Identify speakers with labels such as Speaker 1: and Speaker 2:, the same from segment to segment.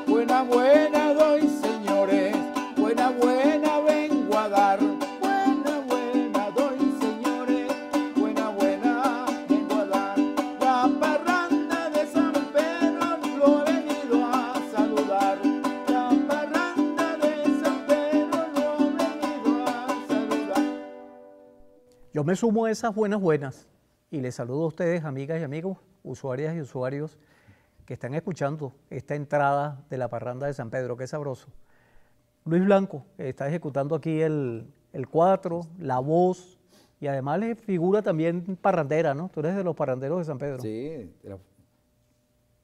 Speaker 1: Buena, buena doy, señores, buena, buena vengo a dar. Buena, buena doy, señores, buena, buena vengo a dar. La parranda de San Pedro lo he venido a saludar. La parranda de San Pedro lo he venido a saludar.
Speaker 2: Yo me sumo a esas buenas y les saludo a ustedes, amigas y amigos, usuarias y usuarios que están escuchando esta entrada de la parranda de San Pedro. Qué sabroso. Luis Blanco está ejecutando aquí el cuatro, la voz, y además le figura también parrandera, ¿no? Tú eres de los parranderos de San Pedro.
Speaker 1: Sí,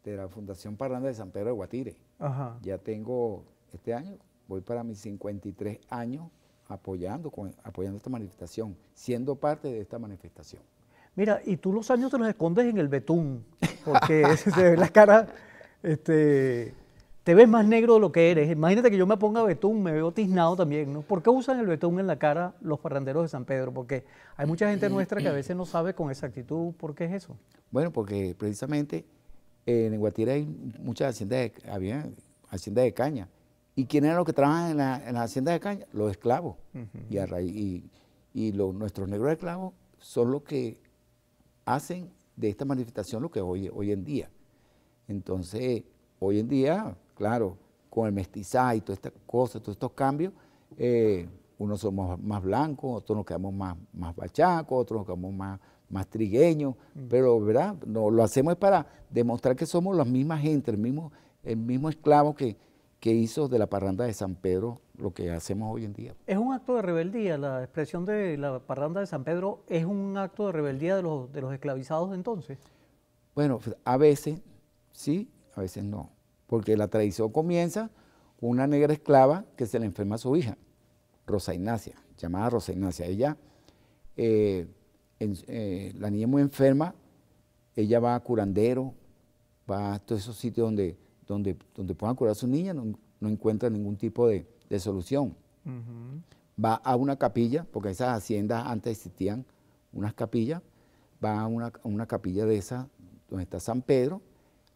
Speaker 1: de la Fundación Parranda de San Pedro de Guatire.
Speaker 2: Ajá.
Speaker 1: Ya tengo, este año, voy para mis 53 años apoyando esta manifestación, siendo parte de esta manifestación.
Speaker 2: Mira, y tú los años te los escondes en el betún, porque se ve la cara, te ves más negro de lo que eres. Imagínate que yo me ponga betún, me veo tiznado también, ¿no? ¿Por qué usan el betún en la cara los parranderos de San Pedro? Porque hay mucha gente nuestra que a veces no sabe con exactitud por qué es eso.
Speaker 1: Bueno, porque precisamente en Guatire hay muchas haciendas, había haciendas de caña. ¿Y quién eran los que trabajan en las haciendas de caña? Los esclavos. Nuestros negros esclavos son los que hacen de esta manifestación lo que hoy en día. Entonces, hoy en día, claro, con el mestizaje y todas estas cosas, todos estos cambios, unos somos más blancos, otros nos quedamos más bachacos, otros nos quedamos más trigueños, pero ¿verdad? No, lo hacemos es para demostrar que somos la misma gente, el mismo esclavo que hizo de la parranda de San Pedro lo que hacemos hoy en día.
Speaker 2: Es un acto de rebeldía, la expresión de la parranda de San Pedro es un acto de rebeldía de los esclavizados de entonces.
Speaker 1: Bueno, a veces sí, a veces no, porque la tradición comienza con una negra esclava que se le enferma a su hija, Rosa Ignacia, llamada Rosa Ignacia. Ella, la niña muy enferma, ella va a curandero, va a todos esos sitios donde puedan curar a su niña, no encuentra ningún tipo de solución. Va a una capilla, porque esas haciendas antes existían unas capillas, va a una capilla de esas donde está San Pedro,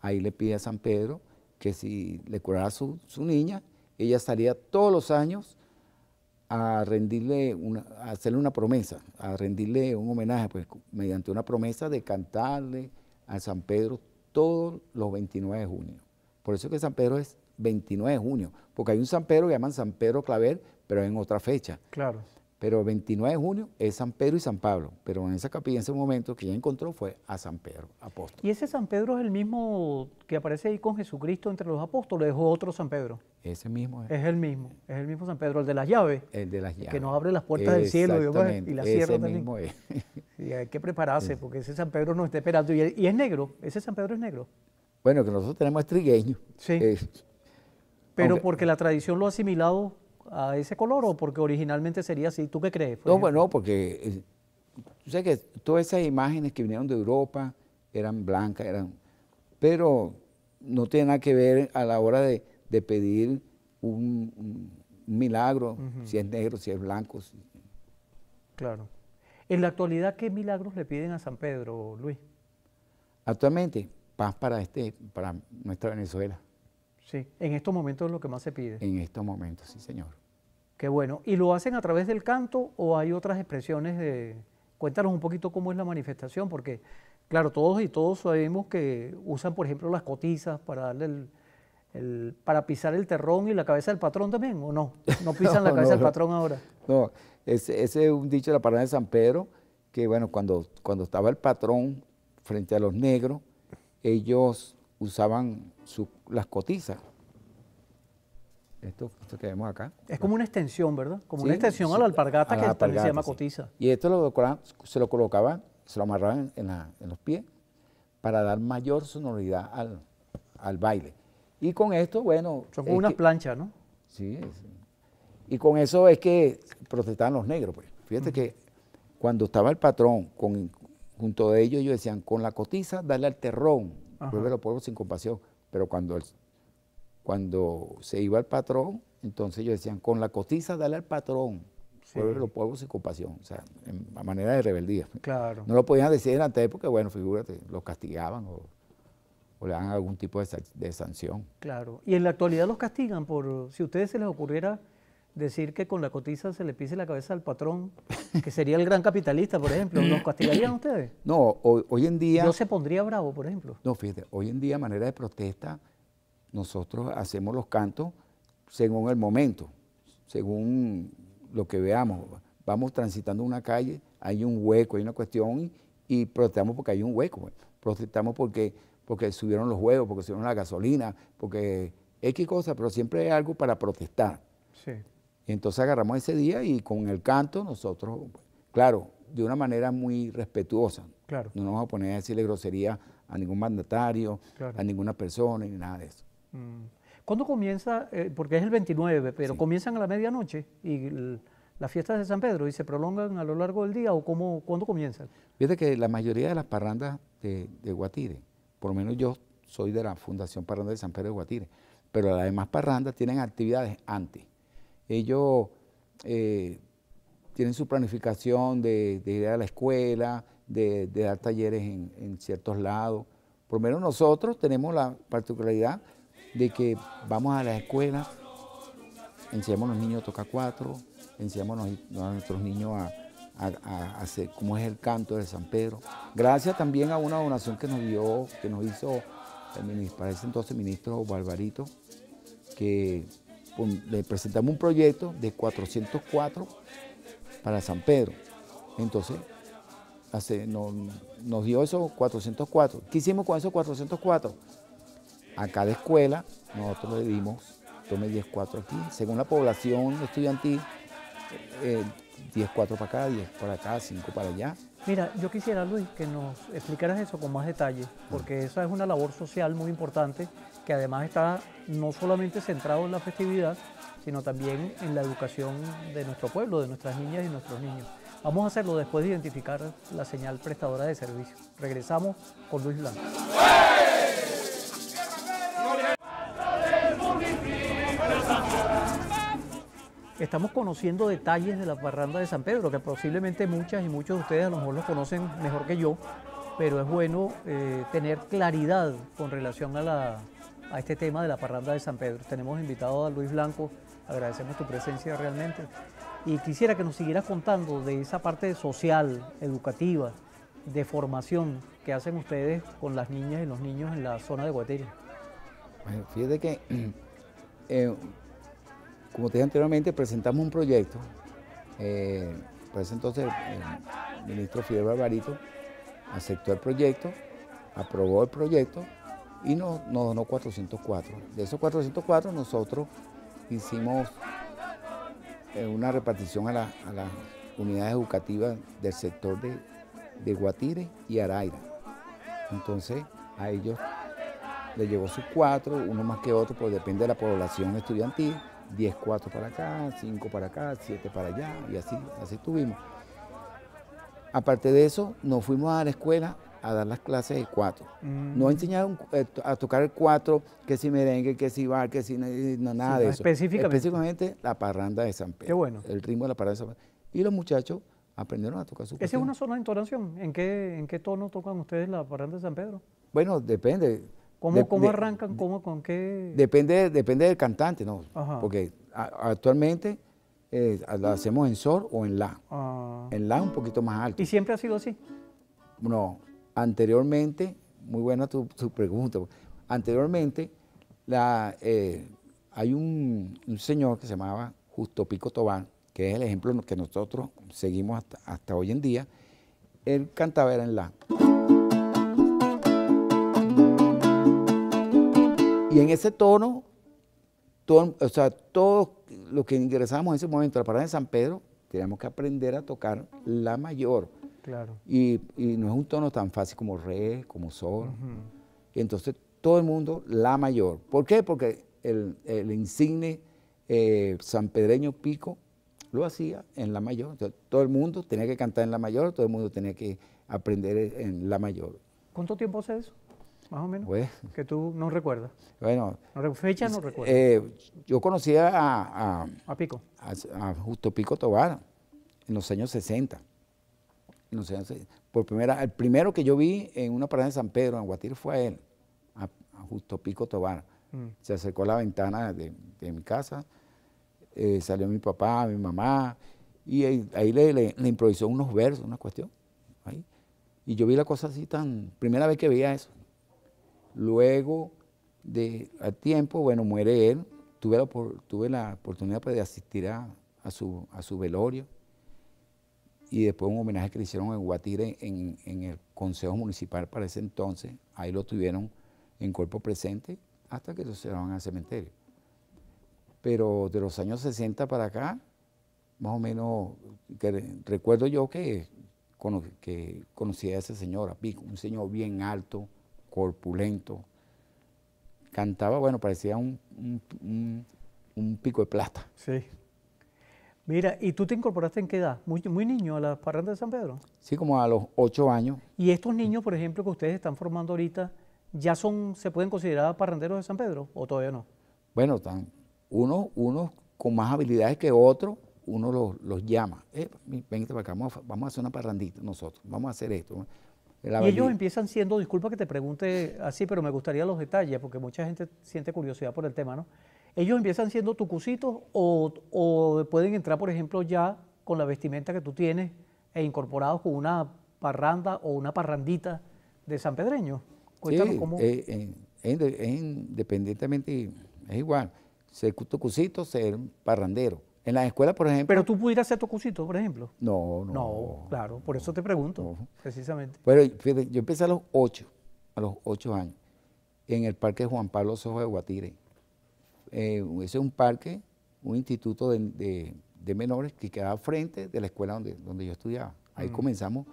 Speaker 1: ahí le pide a San Pedro que si le curara a su niña, ella salía todos los años a hacerle una promesa, a rendirle un homenaje, pues mediante una promesa de cantarle a San Pedro todos los 29 de junio. Por eso que San Pedro es 29 de junio, porque hay un San Pedro que llaman San Pedro Claver, pero en otra fecha.
Speaker 2: Claro.
Speaker 1: Pero el 29 de junio es San Pedro y San Pablo, pero en esa capilla, en ese momento que ella encontró fue a San Pedro, apóstol.
Speaker 2: ¿Y ese San Pedro es el mismo que aparece ahí con Jesucristo entre los apóstoles o otro San Pedro?
Speaker 1: Ese mismo es.
Speaker 2: Es el mismo San Pedro, el de las llaves.
Speaker 1: El de las llaves.
Speaker 2: Que nos abre las puertas del cielo y las cierra también.
Speaker 1: Ese mismo es.
Speaker 2: Y hay que prepararse porque ese San Pedro nos está esperando. Y es negro, ese San Pedro es negro.
Speaker 1: Bueno, que nosotros tenemos es trigueño.
Speaker 2: Sí. Pero porque la tradición lo ha asimilado a ese color o porque originalmente sería así. ¿Tú qué crees?
Speaker 1: No, bueno, porque tú sabes que todas esas imágenes que vinieron de Europa eran blancas, pero no tiene nada que ver a la hora de pedir un milagro, si es negro, si es blanco.
Speaker 2: Claro. En la actualidad, ¿qué milagros le piden a San Pedro, Luis?
Speaker 1: Actualmente, paz para nuestra Venezuela.
Speaker 2: Sí, en estos momentos es lo que más se pide.
Speaker 1: En estos momentos, sí, señor.
Speaker 2: Qué bueno. ¿Y lo hacen a través del canto o hay otras expresiones de...? Cuéntanos un poquito cómo es la manifestación, porque, claro, todos sabemos que usan, por ejemplo, las cotizas para darle para pisar el terrón y la cabeza del patrón también, ¿o no? ¿No pisan la cabeza del patrón ahora?
Speaker 1: No, ese es un dicho de la parranda de San Pedro, que bueno, cuando estaba el patrón frente a los negros, ellos usaban las cotizas. Esto que vemos acá.
Speaker 2: Es como una extensión, ¿verdad? Como
Speaker 1: Sí,
Speaker 2: una extensión a la alpargata, que también se llama
Speaker 1: sí.
Speaker 2: cotiza.
Speaker 1: Y esto se lo colocaban, se lo amarraban en los pies para dar mayor sonoridad al baile. Y con esto, bueno...
Speaker 2: Son como unas planchas, ¿no?
Speaker 1: Sí, sí. Y con eso es que protestaban los negros, pues. Fíjate que cuando estaba el patrón, junto a ellos decían, con la cotiza, dale al terrón, vuelve a los pueblos sin compasión. Pero cuando se iba el patrón, Entonces ellos decían, con la cotiza dale al patrón,
Speaker 2: Sí.
Speaker 1: los pueblos sin compasión, o sea, a manera de rebeldía.
Speaker 2: Claro.
Speaker 1: No lo podían decir antes porque, bueno, figúrate, los castigaban o le daban algún tipo de sanción.
Speaker 2: Claro. Y en la actualidad los castigan por, si a ustedes se les ocurriera decir que con la cotiza se le pise la cabeza al patrón, que sería el gran capitalista, por ejemplo, ¿los castigarían ustedes?
Speaker 1: No, hoy en día,
Speaker 2: Yo se pondría bravo, por ejemplo.
Speaker 1: no, fíjate, hoy en día, a manera de protesta, nosotros hacemos los cantos según el momento, según lo que veamos. Vamos transitando una calle, hay un hueco, hay una cuestión y protestamos porque hay un hueco. Pues. Protestamos porque subieron los huevos, porque subieron la gasolina, porque X cosas, pero siempre hay algo para protestar.
Speaker 2: Sí.
Speaker 1: Y entonces agarramos ese día y con el canto nosotros, claro, de una manera muy respetuosa.
Speaker 2: Claro.
Speaker 1: No nos vamos a poner a decirle grosería a ningún mandatario,
Speaker 2: Claro.
Speaker 1: a ninguna persona, ni nada de eso.
Speaker 2: ¿Cuándo comienza? Porque es el 29, pero
Speaker 1: Sí.
Speaker 2: comienzan a la medianoche y las fiestas de San Pedro y se prolongan a lo largo del día, ¿o cuándo comienzan?
Speaker 1: Fíjate que la mayoría de las parrandas de Guatire, por lo menos yo soy de la Fundación Parranda de San Pedro de Guatire, pero las demás parrandas tienen actividades antes. Ellos tienen su planificación de ir a la escuela, de dar talleres en ciertos lados. Por lo menos nosotros tenemos la particularidad de que vamos a la escuela, enseñamos a los niños a tocar cuatro, enseñamos a nuestros niños a hacer cómo es el canto de San Pedro. Gracias también a una donación que nos hizo para ese entonces ministro Barbarito, que le presentamos un proyecto de 404 para San Pedro. Entonces, nos dio esos 404. ¿Qué hicimos con esos 404? A cada escuela nosotros le dimos, tome 10 cuatro aquí, según la población estudiantil, 10 cuatro para acá, 10 para acá, 5 para allá.
Speaker 2: Mira, yo quisiera, Luis, que nos explicaras eso con más detalle, porque esa es una labor social muy importante que además está no solamente centrado en la festividad, sino también en la educación de nuestro pueblo, de nuestras niñas y nuestros niños. Vamos a hacerlo después de identificar la señal prestadora de servicio. Regresamos con Luis Blanco. Estamos conociendo detalles de la parranda de San Pedro, que posiblemente muchas y muchos de ustedes a lo mejor los conocen mejor que yo, pero es bueno tener claridad con relación a este tema de la parranda de San Pedro. Tenemos invitado a Luis Blanco, agradecemos tu presencia realmente, y quisiera que nos siguieras contando de esa parte social, educativa, de formación que hacen ustedes con las niñas y los niños en la zona de Guatire.
Speaker 1: Bueno, fíjate que como te dije anteriormente, presentamos un proyecto. Por ese entonces el ministro Fidel Barbarito aceptó el proyecto, aprobó el proyecto y nos donó 404. De esos 404 nosotros hicimos una repartición a las unidades educativas del sector de Guatire y Araira. Entonces a ellos les llegó sus 4, uno más que otro, pues depende de la población estudiantil. 10 4 para acá, 5 para acá, 7 para allá, y así tuvimos. Aparte de eso, nos fuimos a la escuela a dar las clases de 4. No enseñaron a tocar el 4, que si merengue, que si bar, que si nada de eso. Específicamente la parranda de San Pedro.
Speaker 2: Qué bueno.
Speaker 1: El ritmo de la parranda de San Pedro. Y los muchachos aprendieron a tocar su
Speaker 2: ¿Esa es una zona de entonación? ¿En qué tono tocan ustedes la parranda de San Pedro?
Speaker 1: Bueno, depende.
Speaker 2: ¿Cómo arrancan? ¿Con qué?
Speaker 1: Depende del cantante, ¿no?
Speaker 2: Ajá.
Speaker 1: Porque actualmente lo hacemos en sol o en la. En la un poquito más alto.
Speaker 2: ¿Y siempre ha sido así?
Speaker 1: No, anteriormente, muy buena tu pregunta. Anteriormente hay un señor que se llamaba Justo Pico Tobán, que es el ejemplo que nosotros seguimos hasta hoy en día. Él cantaba era en la. Y en ese tono, todo lo que ingresamos en ese momento a la parada de San Pedro, teníamos que aprender a tocar la mayor.
Speaker 2: Claro.
Speaker 1: Y no es un tono tan fácil como re, como sol. Y entonces todo el mundo la mayor. ¿Por qué? Porque el insigne sanpedreño Pico lo hacía en la mayor. Entonces, todo el mundo tenía que cantar en la mayor, todo el mundo tenía que aprender en la mayor.
Speaker 2: ¿Cuánto tiempo hace eso? más o menos?
Speaker 1: Pues,
Speaker 2: Que tú no recuerdas.
Speaker 1: bueno,
Speaker 2: Fecha no recuerdas.
Speaker 1: yo conocí
Speaker 2: A Pico.
Speaker 1: a Justo Pico Tobar en los años 60. Por el primero que yo vi en una parada de San Pedro, en Guatire, fue a él, a Justo Pico Tobar. Se acercó a la ventana de mi casa, salió mi papá, mi mamá, y ahí le improvisó unos versos, una cuestión. Ahí. Y yo vi la cosa así primera vez que veía eso. Luego, al tiempo, bueno, muere él, tuve la oportunidad pues, de asistir a su velorio, y después un homenaje que le hicieron en Guatire en el Consejo Municipal para ese entonces. Ahí lo tuvieron en cuerpo presente hasta que lo llevaban al cementerio. Pero de los años 60 para acá, más o menos, recuerdo yo que conocí a ese señor, a Pico, un señor bien alto, corpulento. Cantaba, bueno, parecía un pico de plata.
Speaker 2: Sí. Mira, ¿y tú te incorporaste en qué edad? Muy niño a la parranda de San Pedro.
Speaker 1: Sí, como a los 8 años.
Speaker 2: ¿Y estos niños, por ejemplo, que ustedes están formando ahorita, ya se pueden considerar parranderos de San Pedro o todavía no?
Speaker 1: Bueno, unos con más habilidades que otros, uno los llama. Vente para acá, vamos a hacer una parrandita nosotros, vamos a hacer esto.
Speaker 2: Y ellos empiezan siendo, disculpa que te pregunte así, pero me gustaría los detalles, porque mucha gente siente curiosidad por el tema, ¿no? ¿Ellos empiezan siendo tucucitos o pueden entrar, por ejemplo, ya con la vestimenta que tú tienes e incorporados con una parranda o una parrandita de sanpedreño? Cuéntanos
Speaker 1: sí,
Speaker 2: cómo.
Speaker 1: Independientemente, es igual. Ser tucucito, ser parrandero. En la escuela, por ejemplo.
Speaker 2: ¿Pero tú pudieras ser tucucito, por ejemplo?
Speaker 1: No.
Speaker 2: No, claro, por eso te pregunto,
Speaker 1: No.
Speaker 2: precisamente.
Speaker 1: Pero fíjate, yo empecé a los 8 años, en el Parque Juan Pablo Sojo de Guatire. Ese es un parque, un instituto de menores que quedaba frente de la escuela donde yo estudiaba. Ahí comenzamos,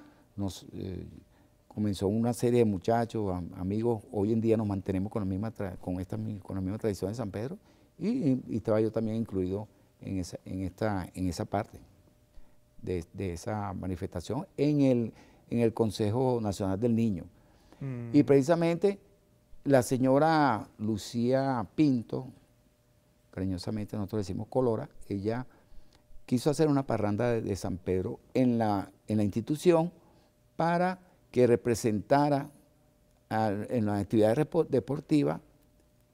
Speaker 1: comenzó una serie de muchachos, amigos. Hoy en día nos mantenemos con la misma tradición de San Pedro, y estaba yo también incluido en esa parte de esa manifestación en el Consejo Nacional del Niño. Y precisamente la señora Lucía Pinto, cariñosamente nosotros le decimos Colora, ella quiso hacer una parranda de San Pedro en la institución para que representara en las actividades deportivas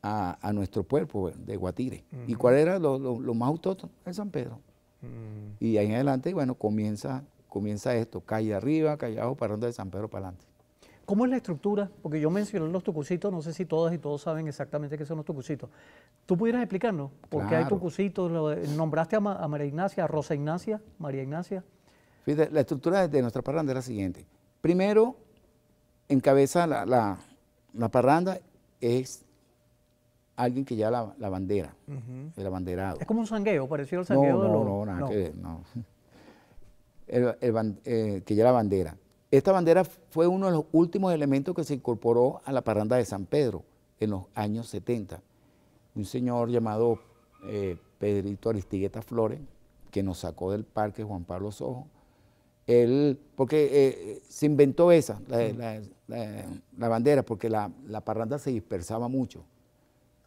Speaker 1: a nuestro pueblo de Guatire. ¿Y cuál era lo más autóctono? El San Pedro. Y ahí en adelante, bueno, comienza esto, calle arriba, calle abajo, parranda de San Pedro para adelante.
Speaker 2: ¿Cómo es la estructura? Porque yo mencioné los tucucitos, no sé si todas y todos saben exactamente qué son los tucucitos. ¿Tú pudieras explicarnos por qué hay tucucitos? ¿Nombraste a María Ignacia, a Rosa Ignacia, María Ignacia?
Speaker 1: Fíjate, la estructura de nuestra parranda es la siguiente. Primero, encabeza la parranda es alguien que lleva la bandera, el abanderado.
Speaker 2: Es como un sangueo, parecido al sangueo de los...
Speaker 1: No, nada que ver, no. Que lleva la bandera. Esta bandera fue uno de los últimos elementos que se incorporó a la parranda de San Pedro en los años 70. Un señor llamado Pedrito Aristigueta Flores, que nos sacó del Parque Juan Pablo Sojo. Porque se inventó la bandera, porque la parranda se dispersaba mucho.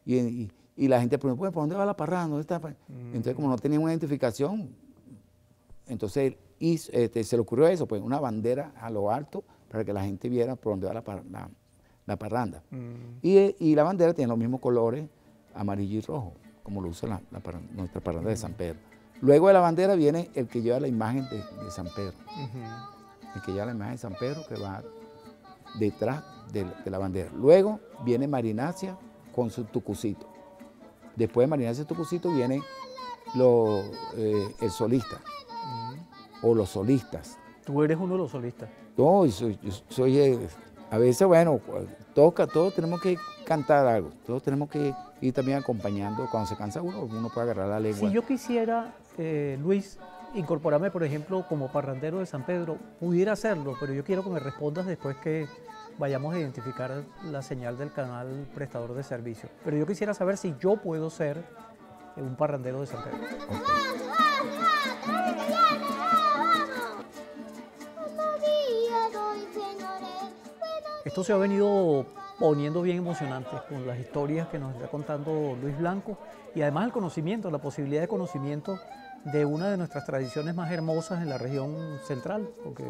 Speaker 1: Y la gente preguntó, ¿por dónde va la parranda? ¿Dónde está? Entonces, como no tenía una identificación, entonces se le ocurrió eso, pues una bandera a lo alto para que la gente viera por dónde va la parranda. Y la bandera tiene los mismos colores, amarillo y rojo, como lo usa nuestra parranda de San Pedro. Luego de la bandera viene el que lleva la imagen de San Pedro. El que lleva la imagen de San Pedro, que va detrás de la bandera. Luego viene María Ignacia con su tucucito. Después de María Ignacia y tucucito viene el solista. O los solistas.
Speaker 2: Tú eres uno de los solistas.
Speaker 1: No, yo soy a veces, bueno, todos tenemos que cantar algo, todos tenemos que ir también acompañando. Cuando se cansa uno puede agarrar la lengua.
Speaker 2: Si yo quisiera, Luis, incorporarme, por ejemplo, como parrandero de San Pedro, pudiera hacerlo, pero yo quiero que me respondas después que vayamos a identificar la señal del canal prestador de servicio. Pero yo quisiera saber si yo puedo ser un parrandero de San Pedro. Okay. Esto se ha venido poniendo bien emocionantes con las historias que nos está contando Luis Blanco y además el conocimiento, la posibilidad de conocimiento de una de nuestras tradiciones más hermosas en la región central, porque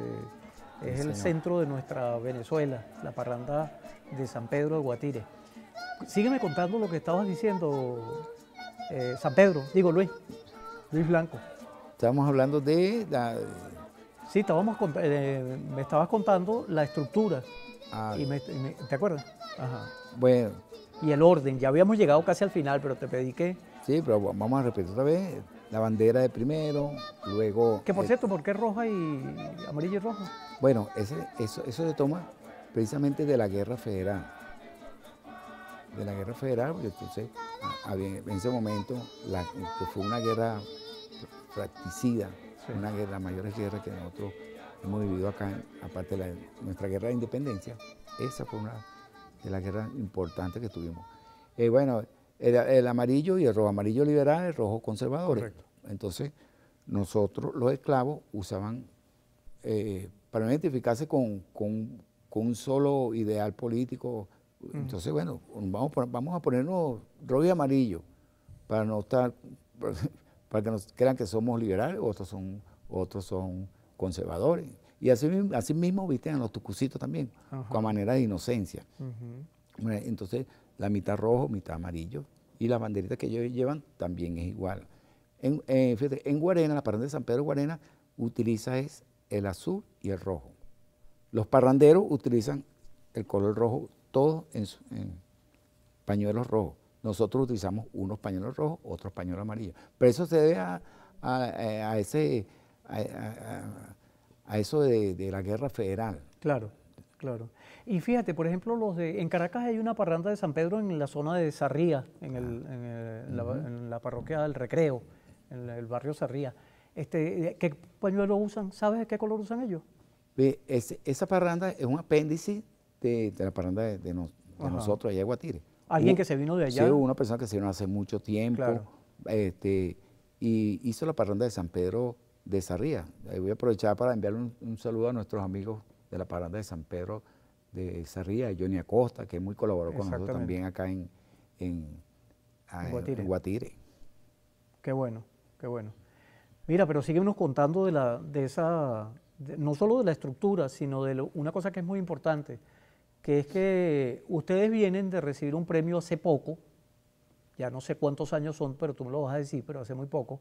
Speaker 2: es el centro de nuestra Venezuela, la parranda de San Pedro de Guatire. Sígueme contando lo que estabas diciendo, San Pedro, digo Luis Blanco.
Speaker 1: Estábamos hablando de la...
Speaker 2: Sí, me estabas contando la estructura. ¿Te acuerdas? Ajá.
Speaker 1: Bueno.
Speaker 2: Y el orden, ya habíamos llegado casi al final, pero te pedí que...
Speaker 1: Sí, pero vamos a repetir otra vez. La bandera de primero, luego...
Speaker 2: Que por cierto, ¿por qué roja y amarillo y rojo?
Speaker 1: Bueno, eso se toma precisamente de la Guerra Federal. De la Guerra Federal, porque entonces en ese momento, que fue una guerra fratricida, sí, una de las mayores guerras que nosotros hemos vivido acá, aparte de nuestra guerra de independencia, esa fue una de las guerras importantes que tuvimos. Bueno, el amarillo y el rojo, amarillo liberal, el rojo conservador. Correcto. Entonces, nosotros, los esclavos, usaban, para no identificarse con un solo ideal político. Entonces, bueno, vamos a ponernos rojo y amarillo, para no estar, para que nos crean que somos liberales, otros son conservadores. Y así mismo visten a los tucucitos también, con manera de inocencia. Entonces, la mitad rojo, mitad amarillo, y la banderita que ellos llevan también es igual. Fíjate, en Guarena, la parranda de San Pedro Guarena, utiliza el azul y el rojo. Los parranderos utilizan el color rojo, todos en pañuelos rojos. Nosotros utilizamos unos pañuelos rojos, otros pañuelos amarillos. Pero eso se debe a eso de la guerra federal.
Speaker 2: Claro, claro. Y fíjate, por ejemplo, en Caracas hay una parranda de San Pedro en la zona de Sarría, en la parroquia del Recreo, en el barrio Sarría. ¿Qué pañuelo usan? ¿Sabes qué color usan ellos?
Speaker 1: Esa parranda es un apéndice de la parranda de nosotros allá de Guatire.
Speaker 2: ¿Alguien que se vino de allá?
Speaker 1: Sí, una persona que se vino hace mucho tiempo, claro, y hizo la parranda de San Pedro de Sarría. Voy a aprovechar para enviarle un saludo a nuestros amigos de la parranda de San Pedro de Sarría, Johnny Acosta, que muy colaboró con nosotros también acá en Guatire.
Speaker 2: Qué bueno, qué bueno. Mira, pero síguenos contando no solo de la estructura, sino de una cosa que es muy importante, que es que ustedes vienen de recibir un premio hace poco, ya no sé cuántos años son, pero tú me lo vas a decir, pero hace muy poco,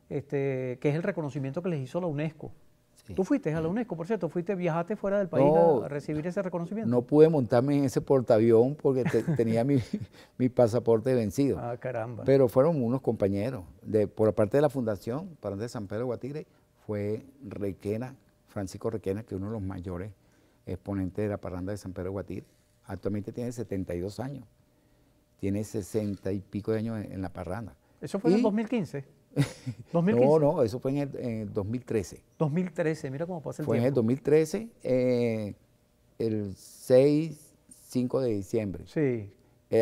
Speaker 2: que es el reconocimiento que les hizo la UNESCO. Sí. Tú fuiste a la UNESCO, por cierto, viajaste fuera del país a recibir ese reconocimiento.
Speaker 1: No pude montarme en ese portaavión porque tenía mi pasaporte vencido.
Speaker 2: Ah, caramba.
Speaker 1: Pero fueron unos compañeros. Por parte de la Fundación Parranda de San Pedro de Guatire, fue Francisco Requena, que es uno de los mayores exponentes de la parranda de San Pedro de Guatire. Actualmente tiene 72 años. Tiene 60 y pico de años en la parranda.
Speaker 2: ¿Eso fue en el 2015?
Speaker 1: No, eso fue en el 2013.
Speaker 2: 2013, mira cómo pasa el tiempo.
Speaker 1: Fue en el 2013, el 5 de diciembre.
Speaker 2: Sí.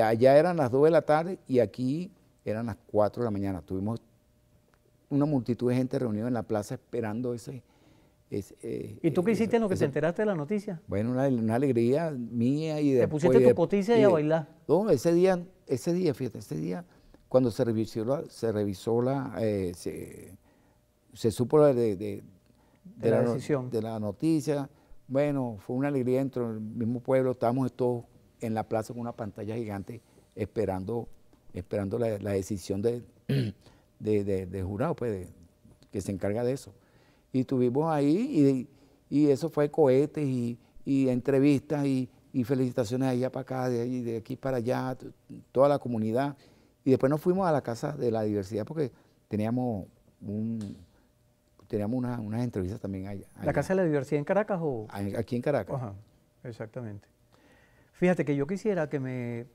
Speaker 1: Allá eran las 2 de la tarde y aquí eran las 4 de la mañana. Tuvimos una multitud de gente reunida en la plaza esperando ese...
Speaker 2: ¿Y tú qué hiciste en lo que te enteraste de la noticia?
Speaker 1: Bueno, una alegría mía y de...
Speaker 2: ¿Te pusiste tu cotiza y a bailar?
Speaker 1: No, ese día, fíjate, cuando se supo de
Speaker 2: la decisión,
Speaker 1: de la noticia, bueno, fue una alegría dentro del mismo pueblo. Estábamos todos en la plaza con una pantalla gigante esperando la decisión del jurado, pues, que se encarga de eso. Y estuvimos ahí y eso fue cohetes y entrevistas y felicitaciones de allá para acá, de aquí para allá, toda la comunidad. Y después nos fuimos a la Casa de la Diversidad porque teníamos unas entrevistas también allá.
Speaker 2: ¿La Casa de la Diversidad en Caracas o...?
Speaker 1: Aquí en Caracas.
Speaker 2: Ajá, exactamente. Fíjate que yo quisiera que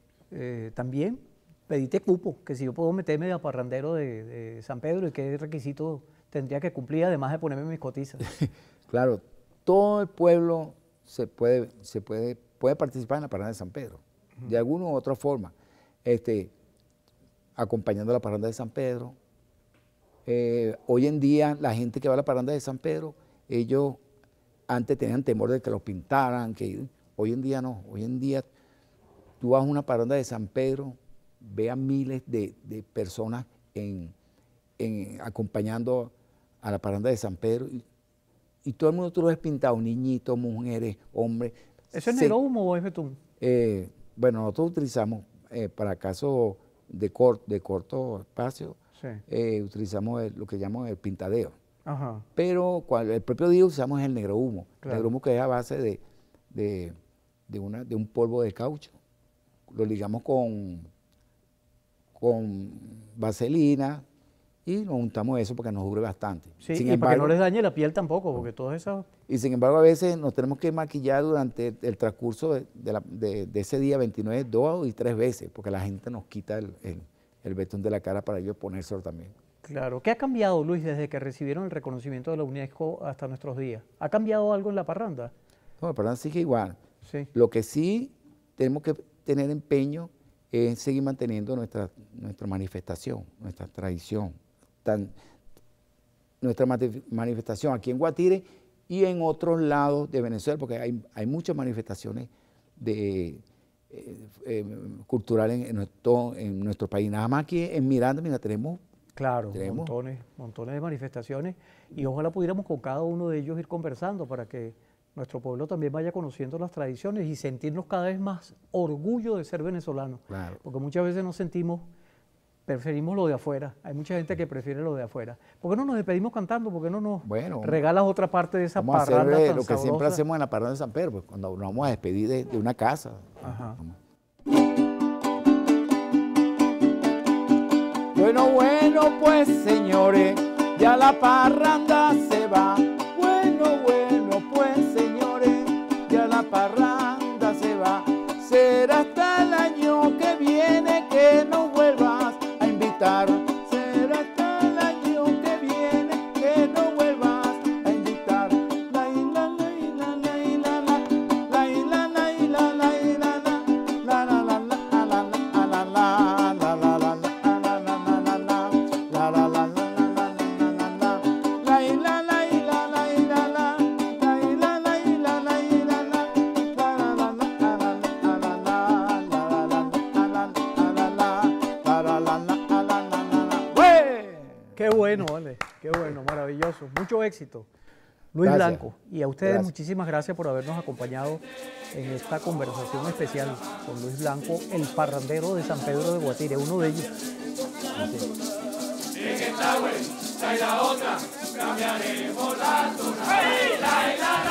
Speaker 2: también pediste cupo, que si yo puedo meterme de parrandero de San Pedro y qué requisitos tendría que cumplir además de ponerme mis cotizas.
Speaker 1: Claro, todo el pueblo puede participar en la parranda de San Pedro, de alguna u otra forma. Acompañando la parranda de San Pedro. Hoy en día la gente que va a la parranda de San Pedro, ellos antes tenían temor de que los pintaran, que hoy en día no, hoy en día tú vas a una parranda de San Pedro, ve a miles de personas acompañando a la parranda de San Pedro y todo el mundo tú lo ves pintado, niñitos, mujeres, hombres.
Speaker 2: ¿Eso es negro humo o es betún?
Speaker 1: Bueno, nosotros utilizamos para casos de corto espacio, sí. Utilizamos lo que llamamos el pintadeo. Ajá. Pero el propio día usamos el negro humo. Claro. El negro humo que es a base de un polvo de caucho. Lo ligamos con vaselina y nos untamos eso porque nos dure bastante.
Speaker 2: Sí, sin embargo, para que no les dañe la piel tampoco, porque todas esas...
Speaker 1: Y sin embargo, a veces nos tenemos que maquillar durante el transcurso de ese día 29, 2 y 3 veces, porque la gente nos quita el betún de la cara para ellos ponérselo también.
Speaker 2: Claro. ¿Qué ha cambiado, Luis, desde que recibieron el reconocimiento de la UNESCO hasta nuestros días? ¿Ha cambiado algo en la parranda?
Speaker 1: No, la parranda sigue igual. Sí. Lo que sí tenemos que tener empeño es seguir manteniendo nuestra manifestación, nuestra tradición, nuestra manifestación aquí en Guatire y en otros lados de Venezuela, porque hay muchas manifestaciones culturales en nuestro país. Nada más que en Miranda, mira, tenemos...
Speaker 2: Claro, montones de manifestaciones y ojalá pudiéramos con cada uno de ellos ir conversando para que nuestro pueblo también vaya conociendo las tradiciones y sentirnos cada vez más orgullo de ser venezolanos. Claro. Porque muchas veces preferimos lo de afuera. Hay mucha gente que prefiere lo de afuera. ¿Por qué no nos despedimos cantando? ¿Por qué no nos regalas otra parte de esa parranda tan
Speaker 1: sabrosa? Lo que siempre hacemos en la parranda de San Pedro, pues, cuando nos vamos a despedir de una casa. Ajá. Bueno, pues señores, ya la parranda se va. Bueno, pues señores, ya la parranda se va. Será hasta el año que viene que nos vuelvas a invitar. Será hasta el año que viene que nos vuelvas a invitar. La la la la la la la la
Speaker 2: Qué bueno, vale, qué bueno, maravilloso, mucho éxito. Luis Blanco, y a ustedes muchísimas gracias por habernos acompañado en esta conversación especial con Luis Blanco, el parrandero de San Pedro de Guatire, uno de ellos.
Speaker 3: En esta vuelta y la otra cambiaremos la zona.